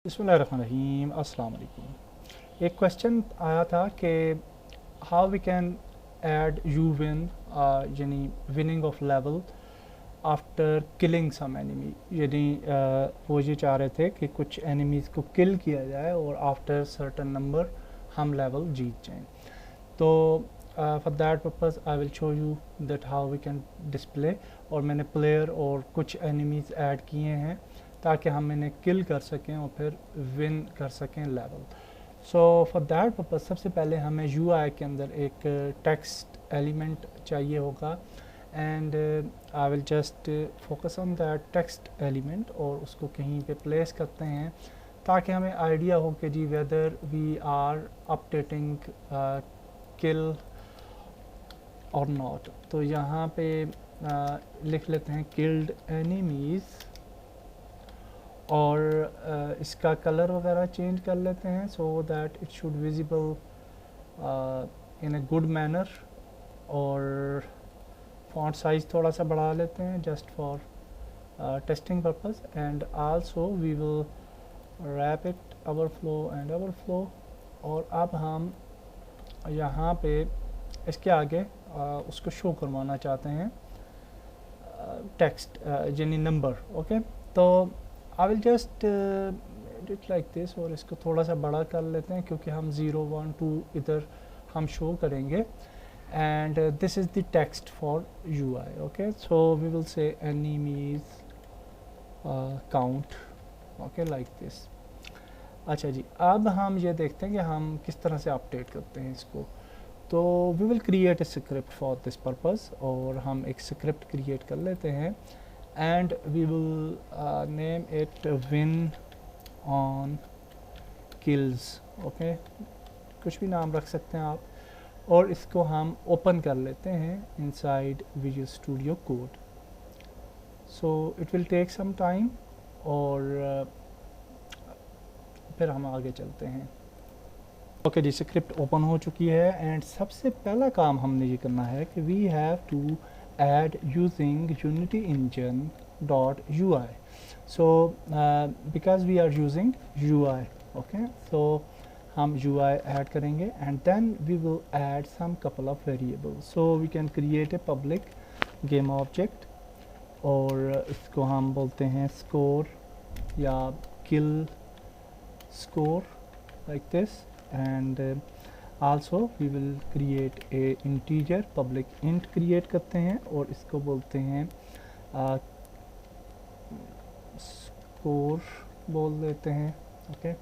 बिस्मिल्लाहिर्रहमानिर्रहीम अस्सलाम वालेकुम। एक क्वेश्चन आया था कि how we can add you win यानी winning of level after killing some enemy, यानी वो ये चाह रहे थे कि कुछ एनिमीज़ को किल किया जाए और आफ्टर सर्टन नंबर हम लेवल जीत जाएं। तो for that purpose I will show you that how we can display, और मैंने प्लेयर और कुछ एनिमीज़ ऐड किए हैं ताकि हम इन्हें किल कर सकें और फिर विन कर सकें level. So for that purpose सबसे पहले हमें UI के अंदर एक टेक्स्ट एलिमेंट चाहिए होगा, and I will just focus on that text element और उसको कहीं पे प्लेस करते हैं ताकि हमें आइडिया हो कि जी वेदर वी आर अपडेटिंग किल और नॉट। तो यहाँ पे लिख लेते हैं किल्ड एनिमीज़, और इसका कलर वगैरह चेंज कर लेते हैं so that it should visible in a good manner, और फॉन्ट साइज़ थोड़ा सा बढ़ा लेते हैं just for testing purpose, and also we will wrap it our flow and our flow. और अब हम यहाँ पे इसके आगे उसको शो करवाना चाहते हैं टेक्स्ट यानी नंबर। ओके, तो I will just it like this, और इसको थोड़ा सा बड़ा कर लेते हैं क्योंकि हम 0 1 2 इधर हम शो करेंगे, and this is the text for UI। Okay, so we will say enemies count, okay like this. अच्छा जी, अब हम ये देखते हैं कि हम किस तरह से अपडेट करते हैं इसको। तो we will create a script for this purpose, और हम एक स्क्रिप्ट क्रिएट कर लेते हैं, and we will name it win on kills. Okay, कुछ भी नाम रख सकते हैं आप, और इसको हम ओपन कर लेते हैं inside Visual Studio Code. So it will take some time, और फिर हम आगे चलते हैं। ओके जी, स्क्रिप्ट ओपन हो चुकी है, एंड सबसे पहला काम हमने ये करना है कि we have to add using Unity engine dot UI। So because we are using UI, okay, so हम UI ऐड करेंगे, and then we will add some couple of variables. So we can create a public game object, और इसको हम बोलते हैं score या किल score like this, and also we will create a integer public int create करते हैं, और इसको बोलते हैं score बोल देते हैं। ओके,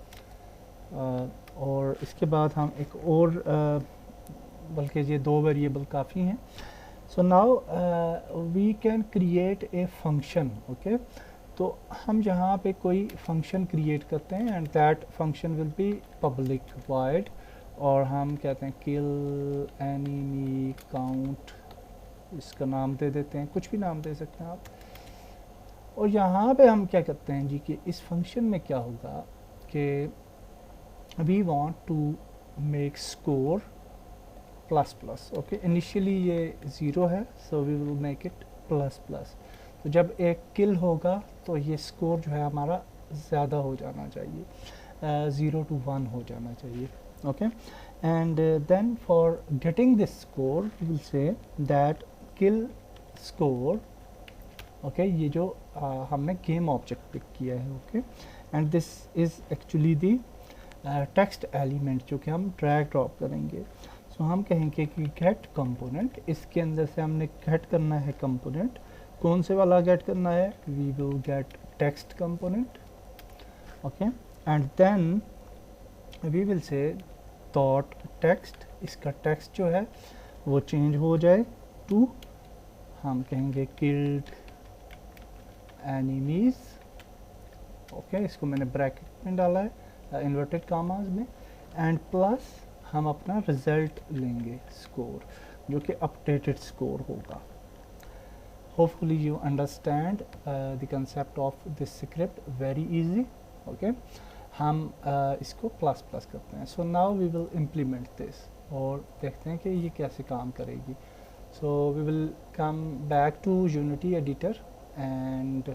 और इसके बाद हम एक और बल्कि ये दो वेरिएबल काफ़ी हैं। So now we can create a function. Okay, तो हम यहाँ पे कोई फंक्शन क्रिएट करते हैं, and that function will be public void, और हम कहते हैं किल एनिमी काउंट, इसका नाम दे देते हैं, कुछ भी नाम दे सकते हैं आप। और यहाँ पे हम क्या करते हैं जी कि इस फंक्शन में क्या होगा कि we want to make score plus plus. Okay, initially ये 0 है, so we will make it plus plus. तो जब एक किल होगा तो ये स्कोर जो है हमारा ज़्यादा हो जाना चाहिए, 0 to 1 हो जाना चाहिए। Okay, and then for getting this score we will say that kill score. Okay, ये जो हमने गेम ऑब्जेक्ट पिक किया है। Okay, and this is actually the text element जो कि हम ड्रैग ड्रॉप करेंगे। सो हम कहेंगे कि गेट कंपोनेंट, इसके अंदर से हमने गेट करना है कंपोनेंट। कौन से वाला गेट करना है? We will get text component. Okay, and then we will say dot text, इसका टेक्स्ट जो है वो चेंज हो जाए टू, हम कहेंगे किल्ड एनिमीज। ओके, इसको मैंने ब्रैकेट में डाला है इन्वर्टेड कामाज में, एंड प्लस हम अपना रिजल्ट लेंगे स्कोर, जो कि अपडेटेड स्कोर होगा। Hopefully you understand the concept of this script, very easy. Okay, हम इसको प्लस प्लस करते हैं। So now we will implement this, और देखते हैं कि ये कैसे काम करेगी। So we will come back to Unity editor, and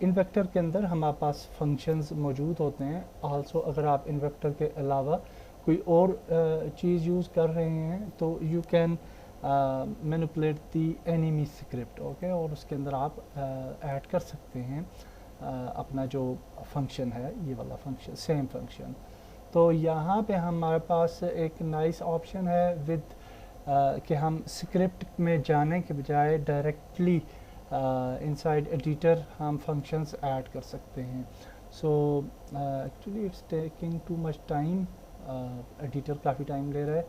Invector के अंदर हमारे पास फंक्शंस मौजूद होते हैं। आल्सो अगर आप इन्वेक्टर के अलावा कोई और चीज़ यूज़ कर रहे हैं तो you can manipulate the enemy script, okay, और उसके अंदर आप ऐड कर सकते हैं अपना जो फंक्शन है, ये वाला फंक्शन, सेम फंक्शन। तो यहाँ पे हमारे पास एक नाइस ऑप्शन है विद कि हम स्क्रिप्ट में जाने के बजाय डायरेक्टली इनसाइड एडिटर हम फंक्शंस ऐड कर सकते हैं। So actually it's taking too much time, editor काफ़ी टाइम ले रहा है,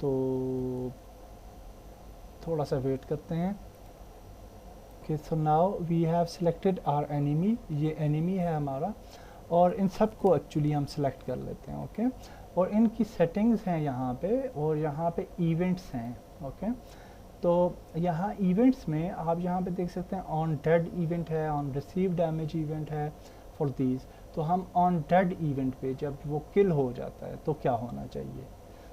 तो थोड़ा सा वेट करते हैं। कि so now we have selected our enemy, ये एनिमी है हमारा, और इन सब को एक्चुअली हम सिलेक्ट कर लेते हैं, ओके। और इनकी सेटिंग्स हैं यहाँ पे, और यहाँ पे इवेंट्स हैं, ओके। तो यहाँ इवेंट्स में आप यहाँ पे देख सकते हैं ऑन डेड इवेंट है, ऑन रिसीव डैमेज इवेंट है फॉर दीज। तो हम ऑन डेड इवेंट पे जब वो किल हो जाता है तो क्या होना चाहिए,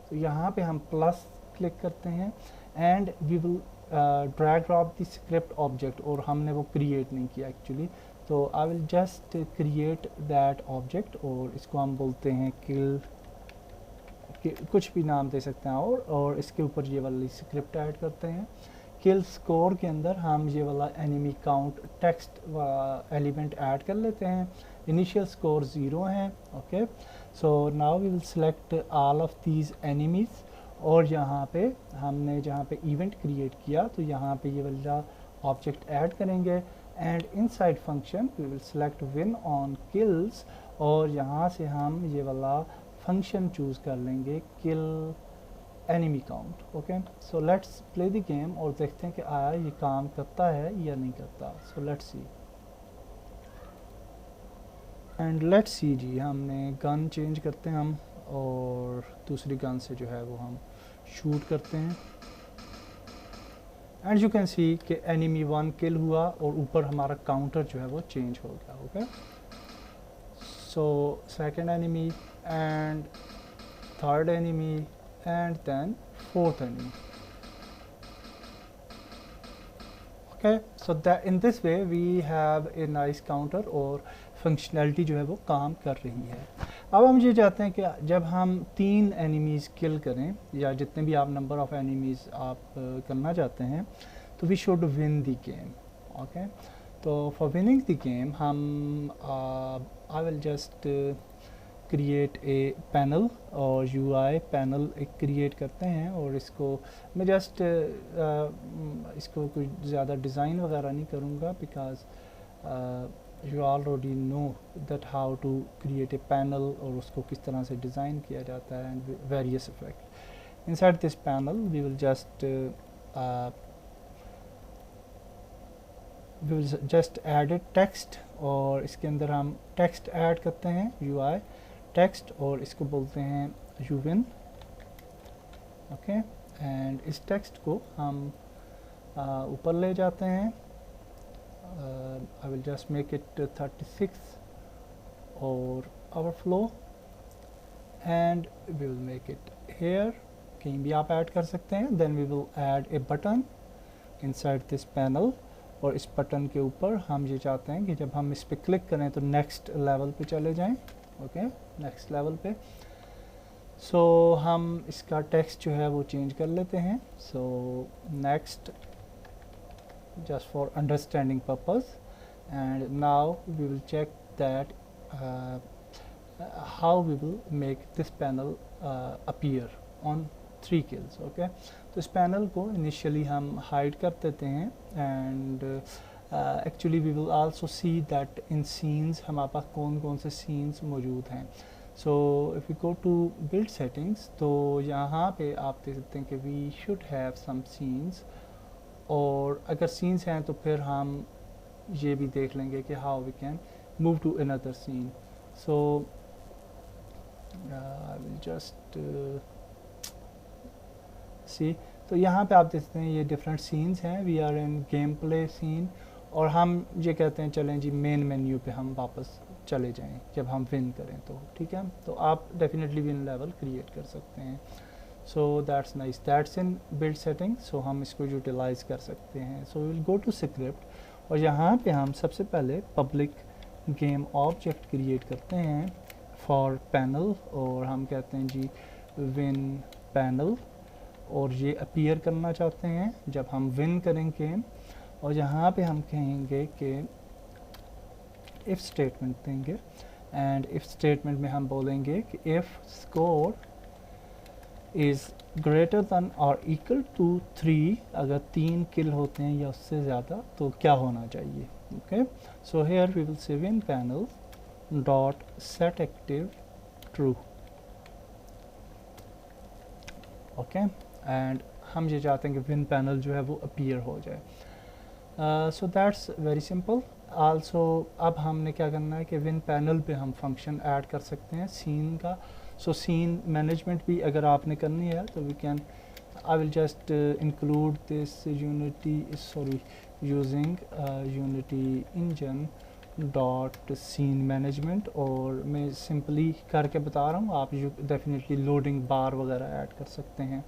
तो यहाँ पे हम प्लस क्लिक करते हैं and we will drag drop the script object, और हमने वो क्रिएट नहीं किया एक्चुअली, तो I will just create that object, और इसको हम बोलते हैं किल, कुछ भी नाम दे सकते हैं, और इसके ऊपर ये वाली स्क्रिप्ट ऐड करते हैं। किल स्कोर के अंदर हम ये वाला enemy count text element add कर लेते हैं। इनिशियल स्कोर 0 है, okay. So now we will select all of these enemies, और यहाँ पे हमने जहाँ पे इवेंट क्रिएट किया तो यहाँ पे ये वाला ऑब्जेक्ट ऐड करेंगे, and inside function we will select win on kills, और यहाँ से हम ये वाला फंक्शन चूज़ कर लेंगे kill enemy count, okay. So let's play the game और देखते हैं कि आया ये काम करता है या नहीं करता। So let's see, and let's see जी, हमने गन चेंज करते हैं हम, और दूसरी गन से जो है वो हम शूट करते हैं, एंड यू कैन सी कि एनिमी 1 किल हुआ, और ऊपर हमारा काउंटर जो है वो चेंज हो गया, okay. So second enemy, and third enemy, and then fourth enemy, okay। So that in this way we have a nice counter, और फंक्शनैलिटी जो है वो काम कर रही है। अब हम ये चाहते हैं कि जब हम 3 एनिमीज़ किल करें, या जितने भी आप नंबर ऑफ़ एनिमीज़ आप करना चाहते हैं, तो we should win the game, okay. तो फॉर विनिंग द गेम हम I will just create a panel, और UI पैनल एक क्रिएट करते हैं, और इसको मैं जस्ट इसको कोई ज़्यादा डिज़ाइन वगैरह नहीं करूँगा, because you already know that how to create a panel, और उसको किस तरह से डिज़ाइन किया जाता है, and various effect inside this panel. We will just add a text, और इसके अंदर हम टेक्स्ट ऐड करते हैं, UI टेक्स्ट, और इसको बोलते हैं यू विन, ओके। एंड इस टेक्स्ट को हम ऊपर ले जाते हैं, I will just make it 36 और overflow, and we will make it here, कहीं भी आप ऐड कर सकते हैं। Then we will add a button inside this panel, और इस बटन के ऊपर हम ये चाहते हैं कि जब हम इस पर क्लिक करें तो नेक्स्ट लेवल पे चले जाएं, ओके, नेक्स्ट लेवल पे। सो हम इसका टेक्स्ट जो है वो चेंज कर लेते हैं। So next, just for understanding purpose, and now we will check that how we will make this panel appear on 3 kills, ओके। तो इस पैनल को इनिशियली हम हाइड कर देते हैं, and actually we will also see that in scenes हमारे पास कौन कौन से सीन्स मौजूद हैं। So if you go to build settings, तो यहाँ पे आप देख सकते हैं कि we should have some scenes, और अगर सीन्स हैं तो फिर हम ये भी देख लेंगे कि how we can move to another scene. So I will just see, तो यहाँ पे आप देखते हैं ये डिफरेंट सीन्स हैं। We are in game play scene, और हम ये कहते हैं चलें जी मेन मेन्यू पे हम वापस चले जाएं जब हम विन करें, तो ठीक है। तो आप डेफिनेटली विन लेवल क्रिएट कर सकते हैं। So that's nice, that's in build setting. सो हम इसको यूटिलाइज कर सकते हैं। So will go to script, और यहाँ पे हम सबसे पहले पब्लिक गेम ऑब्जेक्ट क्रिएट करते हैं फॉर पैनल, और हम कहते हैं जी विन पैनल, और ये अपीयर करना चाहते हैं जब हम विन करेंगे। और यहाँ पे हम कहेंगे कि इफ़ स्टेटमेंट देंगे, एंड इफ़ स्टेटमेंट में हम बोलेंगे कि if score is greater than और इक्वल टू 3, अगर 3 किल होते हैं या उससे ज़्यादा तो क्या होना चाहिए। Okay, so here we will say win panel dot set active true. Okay, and हम ये चाहते हैं कि विन पैनल जो है वो अपीयर हो जाए। So that's very simple. Also अब हमने क्या करना है कि विन पैनल पे हम फंक्शन ऐड कर सकते हैं सीन का। सो सीन मैनेजमेंट भी अगर आपने करनी है तो we can, I will just include this using Unity engine dot scene management, और मैं सिंपली करके बता रहा हूँ, आप डेफिनेटली लोडिंग बार वगैरह ऐड कर सकते हैं।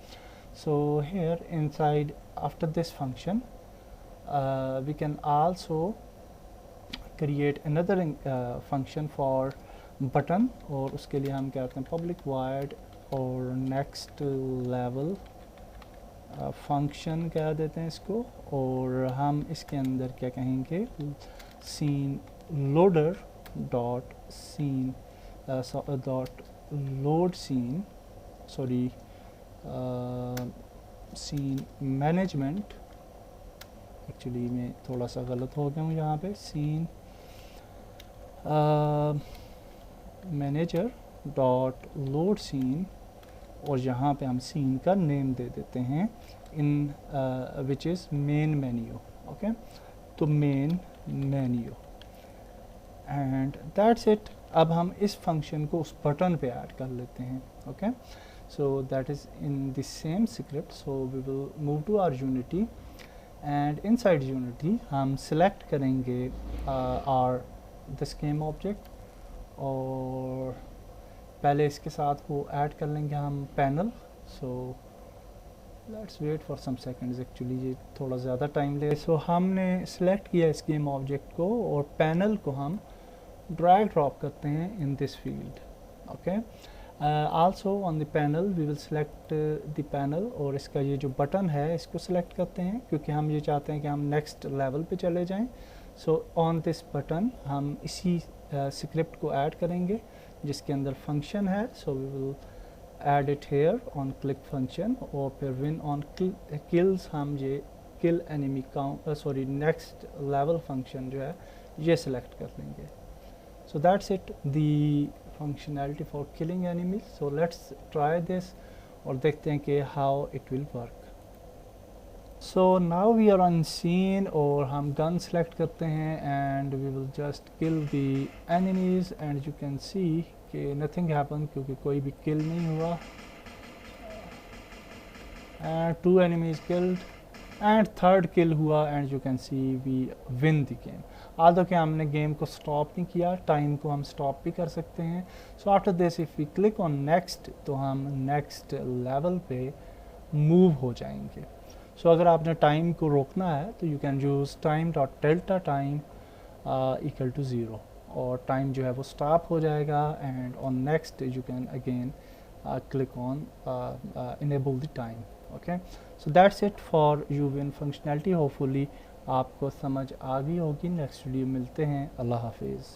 So here inside after this function we can also create another function for button, और उसके लिए हम कहते हैं पब्लिक वाइड और नेक्स्ट लेवल फंक्शन कह देते हैं इसको, और हम इसके अंदर क्या कहेंगे scene loader dot scene dot load scene scene management. Actually मैं थोड़ा सा गलत हो गया हूँ यहाँ पे, scene manager dot load scene, और यहाँ पे हम सीन का नेम दे देते हैं in which is main menu. Okay, तो main menu, and that's it. अब हम इस फंक्शन को उस बटन पे ऐड कर लेते हैं। Okay, so that is in the same script. So we will move to our Unity, and inside Unity हम सिलेक्ट करेंगे आर दिस गेम ऑब्जेक्ट, और पहले इसके साथ वो ऐड कर लेंगे हम panel. So let's wait for some seconds, actually ये थोड़ा ज़्यादा टाइम ले। सो हमने सिलेक्ट किया इस गेम ऑब्जेक्ट को, और पैनल को हम ड्रैग ड्रॉप करते हैं in this field. Okay, also on the panel we will select the panel, और इसका ये जो बटन है इसको सिलेक्ट करते हैं क्योंकि हम ये चाहते हैं कि हम नेक्स्ट लेवल पे चले जाएं। सो ऑन दिस बटन हम इसी स्क्रिप्ट को ऐड करेंगे जिसके अंदर फंक्शन है। So we will add it here on click function, और फिर विन ऑन किल्स हम ये kill enemy count next level function जो है ये सिलेक्ट कर लेंगे। So that's it, the functionality for killing enemies. So let's try this और देखते हैं कि how it will work. So now we are on scene, और हम गन सेलेक्ट करते हैं and we will just kill the enemies, and you can see कि nothing happen क्योंकि कोई भी किल नहीं हुआ। And 2 enemies killed and 3rd kill हुआ, and you can see we win the game. Although कि हमने गेम को स्टॉप नहीं किया, टाइम को हम स्टॉप भी कर सकते हैं। So after this if we click on next तो हम नेक्स्ट लेवल पे मूव हो जाएंगे। सो अगर आपने टाइम को रोकना है तो you can use time dot delta time equal to 0, और टाइम जो है वो स्टॉप हो जाएगा, and on next you can again click on enable the time. Okay, so that's it for uWin functionality. Hopefully आपको समझ आ गई होगी। नेक्स्ट वीडियो मिलते हैं। अल्लाह हाफिज़।